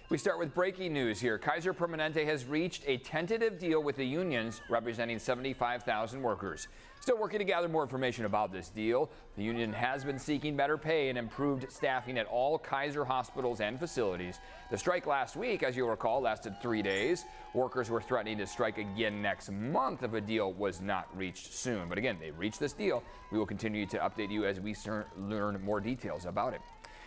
We start with breaking news here. Kaiser Permanente has reached a tentative deal with the unions representing 75,000 workers. Still working to gather more information about this deal. The union has been seeking better pay and improved staffing at all Kaiser hospitals and facilities. The strike last week, as you'll recall, lasted 3 days. Workers were threatening to strike again next month if a deal was not reached soon. But again, they reached this deal. We will continue to update you as we learn more details about it.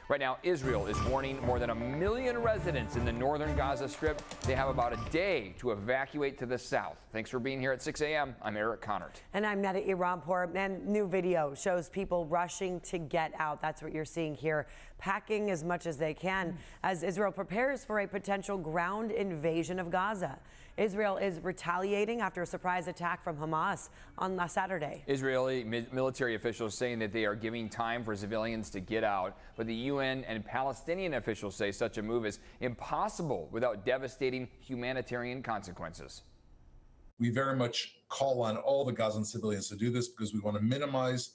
Right now, Israel is warning more than 1 million residents in the northern Gaza Strip. They have about a day to evacuate to the south. Thanks for being here at 6 a.m. I'm Eric Connert. And I'm Neda Iranpour. And new video shows people rushing to get out. That's what you're seeing here, packing as much as they can as Israel prepares for a potential ground invasion of Gaza. Israel is retaliating after a surprise attack from Hamas on last Saturday. Israeli military officials saying that they are giving time for civilians to get out, but the UN and Palestinian officials say such a move is impossible without devastating humanitarian consequences. We very much call on all the Gazan civilians to do this because we want to minimize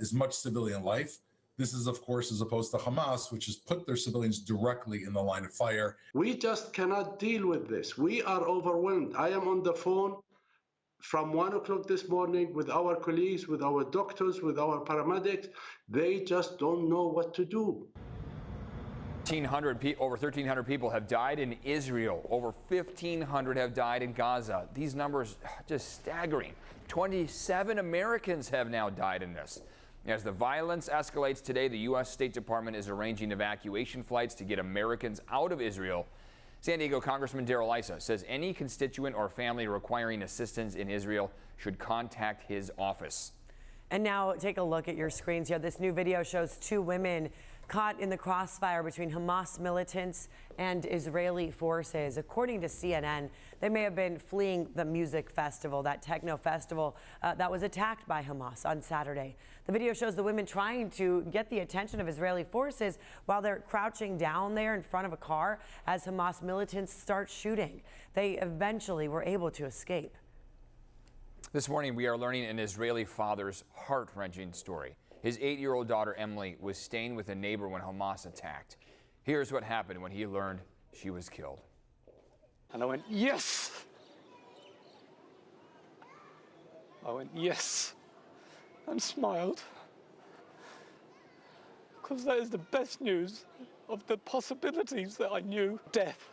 as much civilian life. This is, of course, as opposed to Hamas, which has put their civilians directly in the line of fire. We just cannot deal with this. We are overwhelmed. I am on the phone from 1 o'clock this morning with our colleagues, with our doctors, with our paramedics. They just don't know what to do. Over 1,300 people have died in Israel. Over 1,500 have died in Gaza. These numbers just staggering. 27 Americans have now died in this. As the violence escalates today, the U.S. State Department is arranging evacuation flights to get Americans out of Israel. San Diego Congressman Darrell Issa says any constituent or family requiring assistance in Israel should contact his office. And now take a look at your screens here. This new video shows 2 women caught in the crossfire between Hamas militants and Israeli forces. According to CNN, they may have been fleeing the music festival, that techno festival that was attacked by Hamas on Saturday. The video shows the women trying to get the attention of Israeli forces while they're crouching down there in front of a car as Hamas militants start shooting. They eventually were able to escape. This morning, we are learning an Israeli father's heart-wrenching story. His 8-year-old daughter, Emily, was staying with a neighbor when Hamas attacked. Here's what happened when he learned she was killed. And I went, yes! I went, yes, and smiled. Because that is the best news of the possibilities that I knew. Death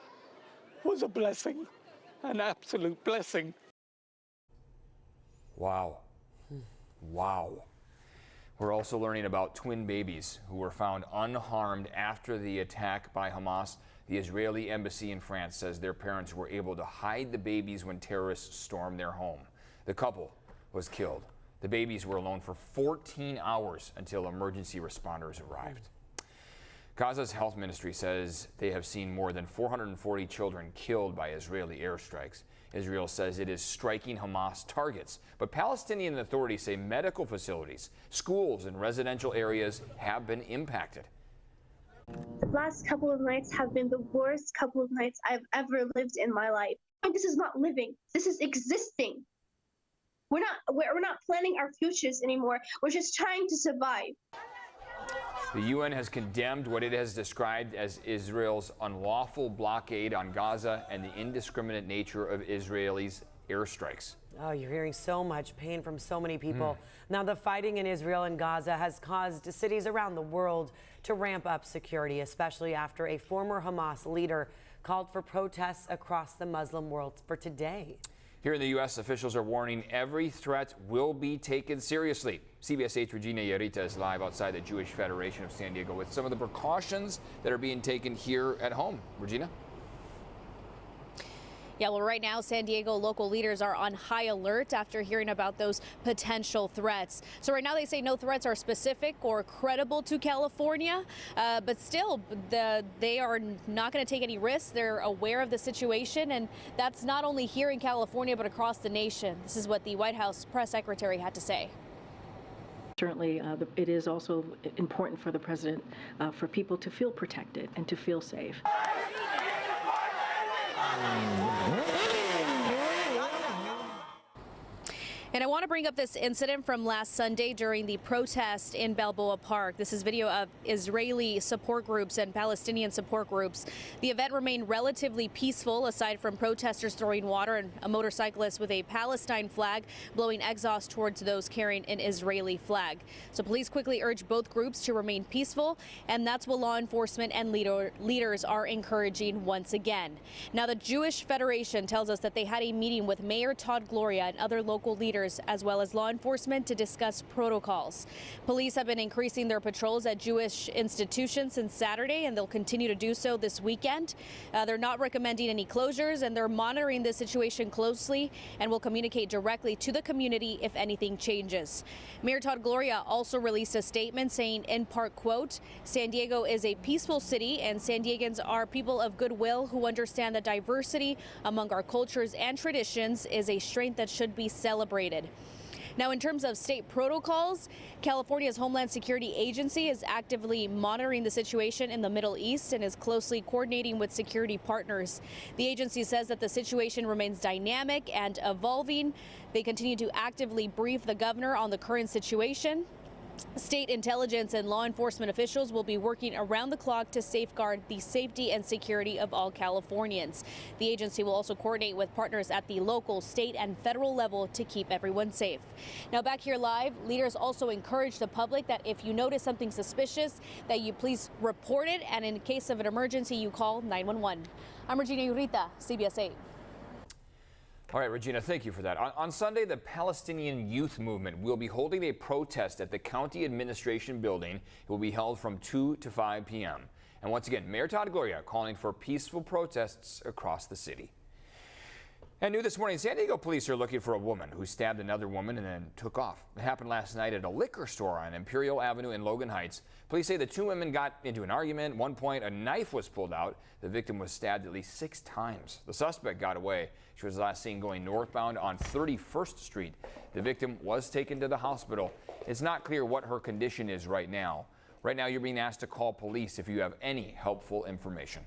was a blessing, an absolute blessing. Wow. Wow. We're also learning about twin babies who were found unharmed after the attack by Hamas. The Israeli embassy in France says their parents were able to hide the babies when terrorists stormed their home. The couple was killed. The babies were alone for 14 hours until emergency responders arrived. Gaza's health ministry says they have seen more than 440 children killed by Israeli airstrikes. Israel says it is striking Hamas targets, but Palestinian authorities say medical facilities, schools, and residential areas have been impacted. The last couple of nights have been the worst couple of nights I've ever lived in my life. And this is not living. This is existing. We're not planning our futures anymore. We're just trying to survive. The UN has condemned what it has described as Israel's unlawful blockade on Gaza and the indiscriminate nature of Israelis' airstrikes. Oh, you're hearing so much pain from so many people. Now, the fighting in Israel and Gaza has caused cities around the world to ramp up security, especially after a former Hamas leader called for protests across the Muslim world for today. Here in the U.S., officials are warning every threat will be taken seriously. CBS 8's Regina Yarita is live outside the Jewish Federation of San Diego with some of the precautions that are being taken here at home. Regina? Yeah, well, right now, San Diego local leaders are on high alert after hearing about those potential threats. So right now they say no threats are specific or credible to California, but still they are not going to take any risks. They're aware of the situation, and that's not only here in California, but across the nation. This is what the White House press secretary had to say. Certainly, it is also important for the president for people to feel protected and to feel safe. And I want to bring up this incident from last Sunday during the protest in Balboa Park. This is video of Israeli support groups and Palestinian support groups. The event remained relatively peaceful, aside from protesters throwing water and a motorcyclist with a Palestine flag blowing exhaust towards those carrying an Israeli flag. So police quickly urged both groups to remain peaceful, and that's what law enforcement and leaders are encouraging once again. Now, the Jewish Federation tells us that they had a meeting with Mayor Todd Gloria and other local leaders, as well as law enforcement, to discuss protocols. Police have been increasing their patrols at Jewish institutions since Saturday, and they'll continue to do so this weekend. They're not recommending any closures, and they're monitoring the situation closely and will communicate directly to the community if anything changes. Mayor Todd Gloria also released a statement saying, in part, quote, "San Diego is a peaceful city, and San Diegans are people of goodwill who understand that diversity among our cultures and traditions is a strength that should be celebrated." Now, in terms of state protocols, California's Homeland Security Agency is actively monitoring the situation in the Middle East and is closely coordinating with security partners. The agency says that the situation remains dynamic and evolving. They continue to actively brief the governor on the current situation. State intelligence and law enforcement officials will be working around the clock to safeguard the safety and security of all Californians. The agency will also coordinate with partners at the local, state, and federal level to keep everyone safe. Now, back here live, leaders also encourage the public that if you notice something suspicious, that you please report it, and in case of an emergency, you call 911. I'm Regina Urita, CBS 8. All right, Regina, thank you for that. On Sunday, the Palestinian Youth Movement will be holding a protest at the County Administration Building. It will be held from 2 to 5 p.m. And once again, Mayor Todd Gloria calling for peaceful protests across the city. And new this morning, San Diego police are looking for a woman who stabbed another woman and then took off. It happened last night at a liquor store on Imperial Avenue in Logan Heights. Police say the two women got into an argument. At one point, a knife was pulled out. The victim was stabbed at least 6 times. The suspect got away. She was last seen going northbound on 31st Street. The victim was taken to the hospital. It's not clear what her condition is right now. Right now, you're being asked to call police if you have any helpful information.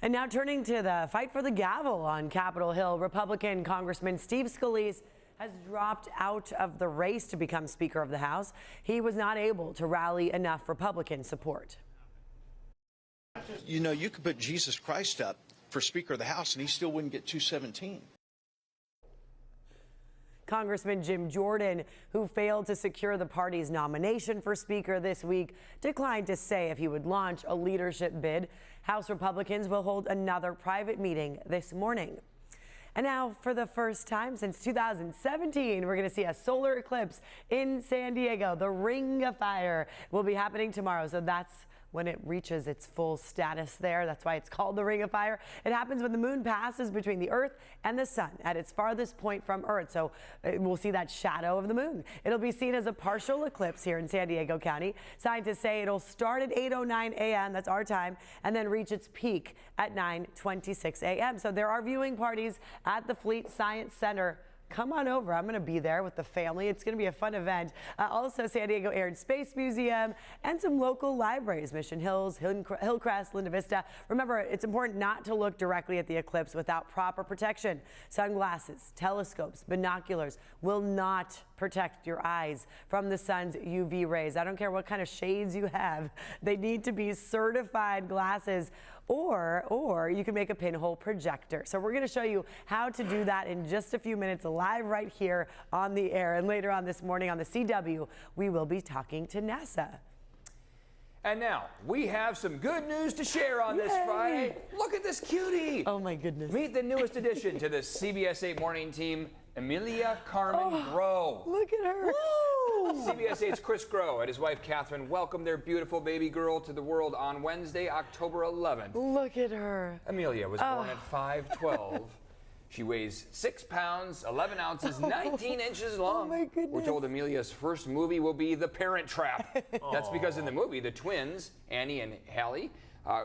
And now turning to the fight for the gavel on Capitol Hill, Republican Congressman Steve Scalise has dropped out of the race to become Speaker of the House. He was not able to rally enough Republican support. You know, you could put Jesus Christ up for Speaker of the House and he still wouldn't get 217. Congressman Jim Jordan, who failed to secure the party's nomination for Speaker this week, declined to say if he would launch a leadership bid. House Republicans will hold another private meeting this morning. And now, for the first time since 2017, we're going to see a solar eclipse in San Diego. The Ring of Fire will be happening tomorrow, so that's when it reaches its full status there. That's why it's called the Ring of Fire. It happens when the moon passes between the Earth and the sun at its farthest point from Earth. So we'll see that shadow of the moon. It'll be seen as a partial eclipse here in San Diego County. Scientists say it'll start at 8:09 a.m. That's our time, and then reach its peak at 9:26 a.m. So there are viewing parties at the Fleet Science Center. Come on over. I'm going to be there with the family. It's going to be a fun event. Also, San Diego Air and Space Museum and some local libraries, Mission Hills, Hillcrest, Linda Vista. Remember, it's important not to look directly at the eclipse without proper protection. Sunglasses, telescopes, binoculars will not protect your eyes from the sun's UV rays. I don't care what kind of shades you have. They need to be certified glasses, or you can make a pinhole projector. So we're going to show you how to do that in just a few minutes, live right here on the air. And later on this morning on the CW, we will be talking to NASA. And now, we have some good news to share on this Friday. Look at this cutie. Oh my goodness. Meet the newest addition to the CBS 8 morning team, Amelia Carmen Groh. Look at her. Woo! CBS 8's Chris Groh and his wife Catherine welcomed their beautiful baby girl to the world on Wednesday, October 11th. Look at her. Amelia was born at 5'12". She weighs 6 pounds, 11 ounces, 19 inches long. Oh my goodness. We're told Amelia's first movie will be The Parent Trap. That's because in the movie, the twins, Annie and Hallie,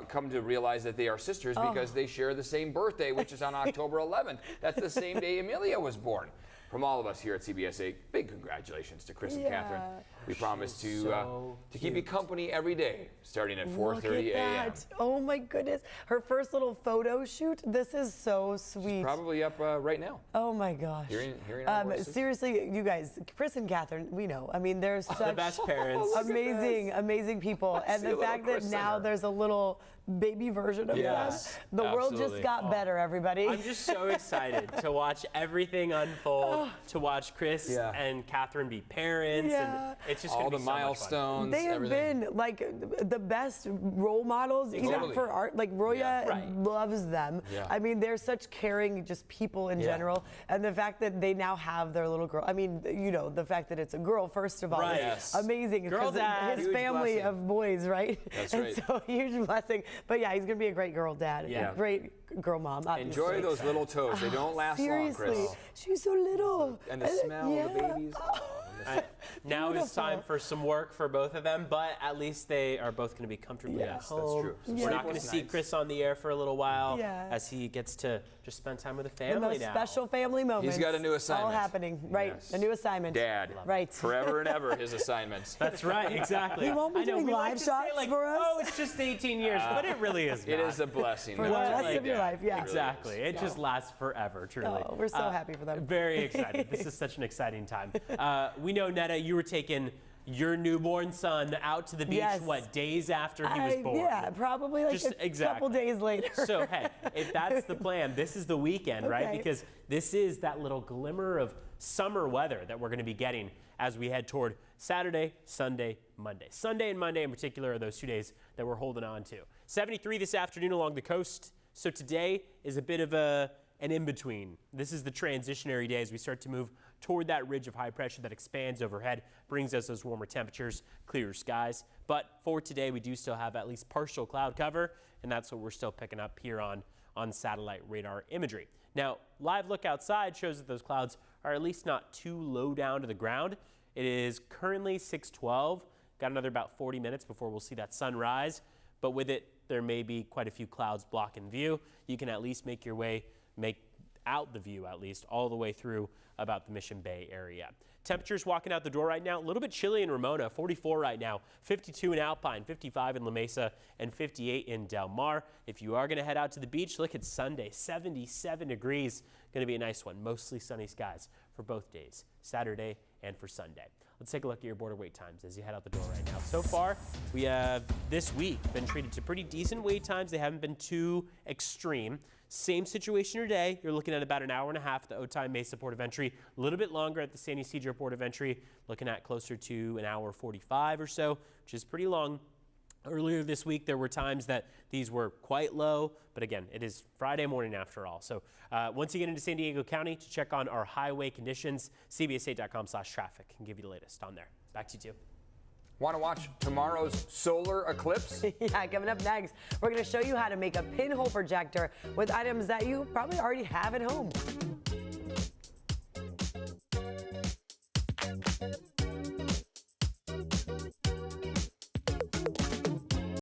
come to realize that they are sisters because they share the same birthday, which is on October 11th. That's the same day Amelia was born. From all of us here at CBS 8, big congratulations to Chris and Catherine. We promise to keep you company every day, starting at 4:30 a.m. Oh my goodness. Her first little photo shoot. This is so sweet. She's probably up right now. Oh my gosh. Hearing our voices. Seriously, you guys, Chris and Catherine, we know. I mean, they're such the best parents. amazing people. And the fact that now there's a little baby version of them. The world just got better, everybody. I'm just so excited to watch everything unfold, to watch Chris and Catherine be parents. And it's just all gonna be the so milestones. They have been like the best role models, even for art. Like Roya loves them. I mean, they're such caring, just people in general. And the fact that they now have their little girl. I mean, you know, the fact that it's a girl, first of all, is amazing. Girl dad. His family of boys, right? That's right. And so huge blessing. But yeah, he's gonna be a great girl dad, a great girl mom. Obviously. Enjoy those little toes. They don't last long, Chris. She's so little. And the smell of the babies. Now it's time for some work for both of them, but at least they are both going to be comfortably at home. That's true. We're not going to see Chris on the air for a little while as he gets to just spend time with the family now. Special family moments. He's got a new assignment. All happening, right? A new assignment. Dad. Right. Forever and ever, his assignments. That's right, exactly. He won't be doing live shots for us. Oh, it's just 18 years, but it really is not. It is a blessing. For the rest of your life, Exactly. It just lasts forever, truly. Oh, we're so happy for them. Very excited. This is such an exciting time. We know, Netta, you were taking your newborn son out to the beach, what, days after he was born? Yeah, probably like a couple days later. So, hey, if that's the plan, this is the weekend, right? Because this is that little glimmer of summer weather that we're going to be getting as we head toward Saturday, Sunday, Monday. Sunday and Monday in particular are those 2 days that we're holding on to. 73 this afternoon along the coast. So today is a bit of an in-between. This is the transitionary day as we start to move toward that ridge of high pressure that expands overhead, brings us those warmer temperatures, clearer skies. But for today, we do still have at least partial cloud cover, and that's what we're still picking up here on satellite radar imagery. Now, live look outside shows that those clouds are at least not too low down to the ground. It is currently 6:12. Got another about 40 minutes before we'll see that sunrise, but with it, there may be quite a few clouds blocking view. You can at least make out the view at least all the way through about the Mission Bay area. Temperatures walking out the door right now, a little bit chilly in Ramona, 44 right now, 52 in Alpine, 55 in La Mesa, and 58 in Del Mar. If you are going to head out to the beach, look at Sunday, 77 degrees. Going to be a nice one, mostly sunny skies for both days, Saturday and for Sunday. Let's take a look at your border wait times as you head out the door right now. So far, we have this week been treated to pretty decent wait times. They haven't been too extreme. Same situation today. You're looking at about an hour and a half at the Otay Mesa Port of Entry, a little bit longer at the San Ysidro Port of Entry, looking at closer to an hour 45 or so, which is pretty long. Earlier this week, there were times that these were quite low, but again, it is Friday morning after all. So once you get into San Diego County to check on our highway conditions, cbs8.com/traffic can give you the latest on there. Back to you, too. Want to watch tomorrow's solar eclipse? Yeah, coming up next, we're going to show you how to make a pinhole projector with items that you probably already have at home.